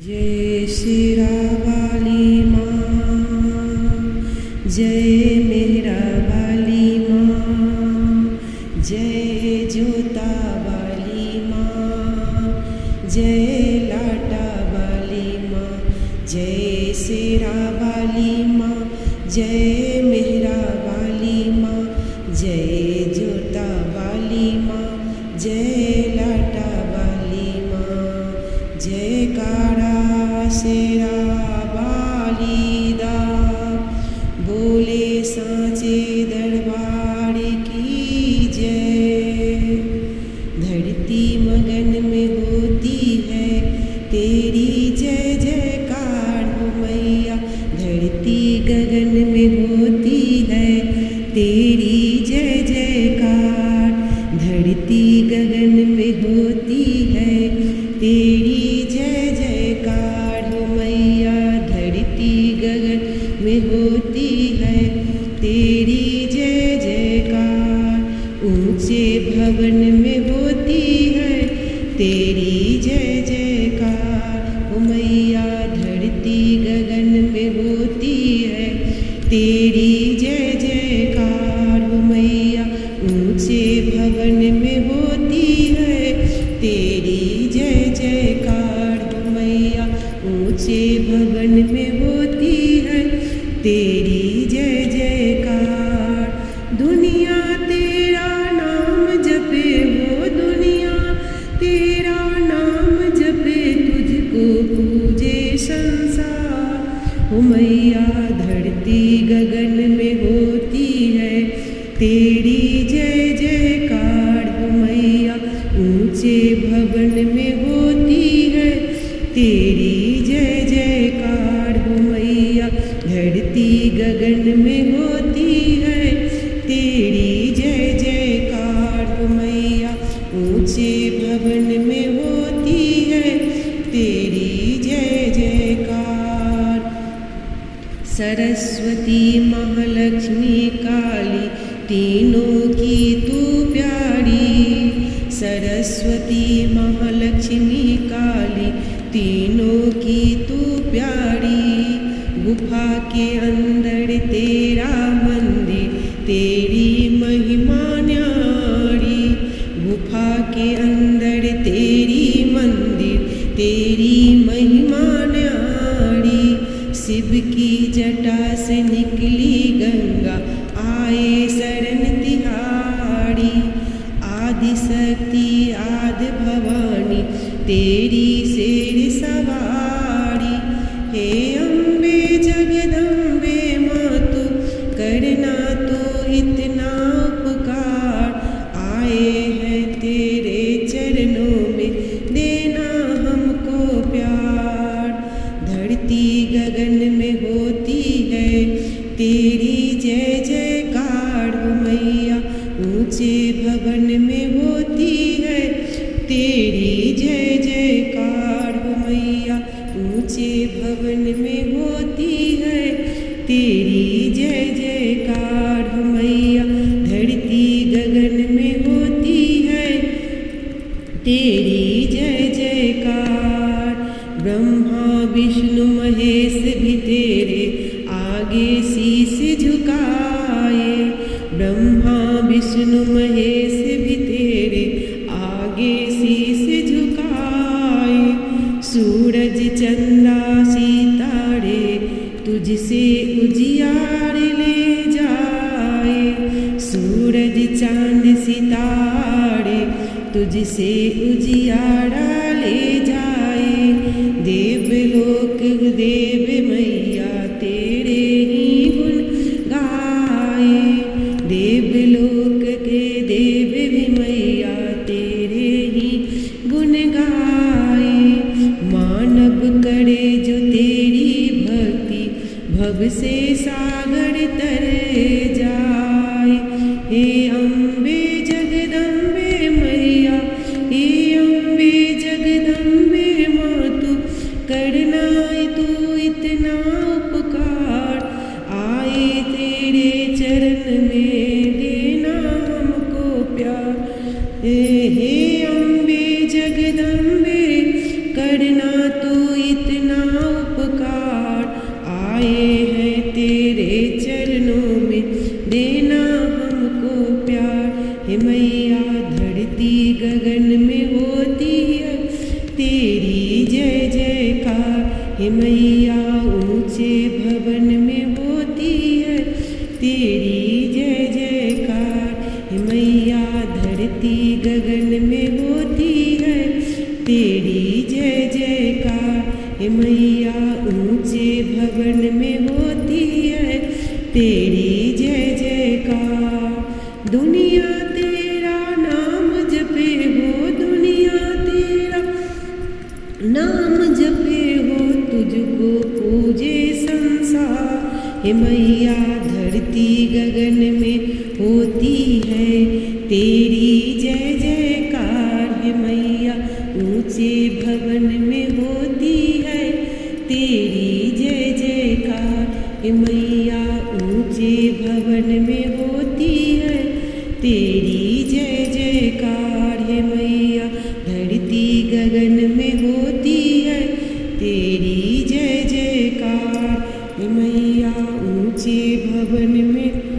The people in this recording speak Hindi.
जय शेरावाली माँ, जय मेहरावाली माँ, जय जोतावाली माँ, जय लाटावाली माँ, जय शेरावाली माँ, जय मेहरावाली माँ, जय जोतावाली माँ, जय लाटावाली माँ। जयकारा शेरावाली दा, बोले सांचे दरबार की जय। धरती मगन में होती है तेरी जय जयकार हो मैया, धरती गगन में होती है तेरी जय जयकार, धरती गगन में होती है तेरी जय जयकार हो मैया, धरती गगन में होती है तेरी जय जयकार। ऊंचे भवन में होती है तेरी जय जयकार हो मैया, धरती गगन में होती है तेरी जय जयकार हो मैया। ऊंचे भवन में होती है तेरी जय जयकार हो मैया, ऊंचे भवन में होती है तेरी जय जयकार। दुनिया तेरा नाम जपे हो, दुनिया तेरा नाम जपे, तुझको पूजे संसार हो मैया, धरती गगन में होती है तेरी जय जयकार हो मैया। ऊंचे भवन में होती है तेरी जय जयकार हो मैया, धरती गगन में होती है तेरी जय जयकार हो मैया। ऊंचे भवन में होती है तेरी जय जयकार। सरस्वती महालक्ष्मी काली तीनों की तू प्यारी, सरस्वती महालक्ष्मी काली तीनों की तू प्यारी। गुफा के अंदर तेरा मंदिर तेरी महिमा न्यारी, गुफा के अंदर तेरी मंदिर तेरी महिमा न्यारी। शिव की जटा से निकली गंगा आए शरण तिहारी, आदि शक्ति आदि भवानी तेरी शेर सवारी। हे अम्बे जगदम्बे माँ तू करना तो इतना उपकार, आए हैं तेरे चरणों में देना हमको प्यार। धरती गगन में होती है तेरी जय जयकार हो मैया, ऊंचे भवन में होती है तेरी जय जयकार हो मैया, ऊंचे भवन में होती है तेरी जय जयकार हो मैया, धरती गगन में होती है तेरी जय जयकार। ब्रह्मा विष्णु महेश भी तेरे आगे शीश झुकाए, ब्रह्मा विष्णु महेश भी तेरे आगे शीश झुकाए। सूरज चंदा सितारे तुझसे उजियार ले जाए, सूरज चांद सितारे तुझसे उजियारा ले जाए। देवलोक देव मैया तेरे ही गुण गाए, देवलोक के देव भी मैया तेरे ही गुण गाए। मानव करे जो तेरी भक्ति भव से सागर तर जाए। हे अम्बे जगदम्बे मैया, हे अम्बे जगदम्बे माँ तू करना तू इतना उपकार, आए तेरे चरण में देना हमको प्यार। हे अम्बे जगदम्बे करना तू इतना हे मैया ऊंचे भवन में होती है तेरी जय जयकार। हे मैया धरती गगन में होती है तेरी जय जयकार। हे मैया ऊंचे भवन में होती है तेरी जय जयकार। दुनिया तेरा नाम जपे हो, दुनिया तेरा नाम जपे हो, तुझको पूजे संसार। हे मैया धरती गगन में होती है तेरी जय जयकार। हे मैया ऊंचे भवन में होती है तेरी जय जयकार। हे मैया ऊंचे भवन में होती है तेरी जय जयकार। हे मैया धरती गगन में होती है तेरी जय जयकार। हे मैया ऊंचे भवन में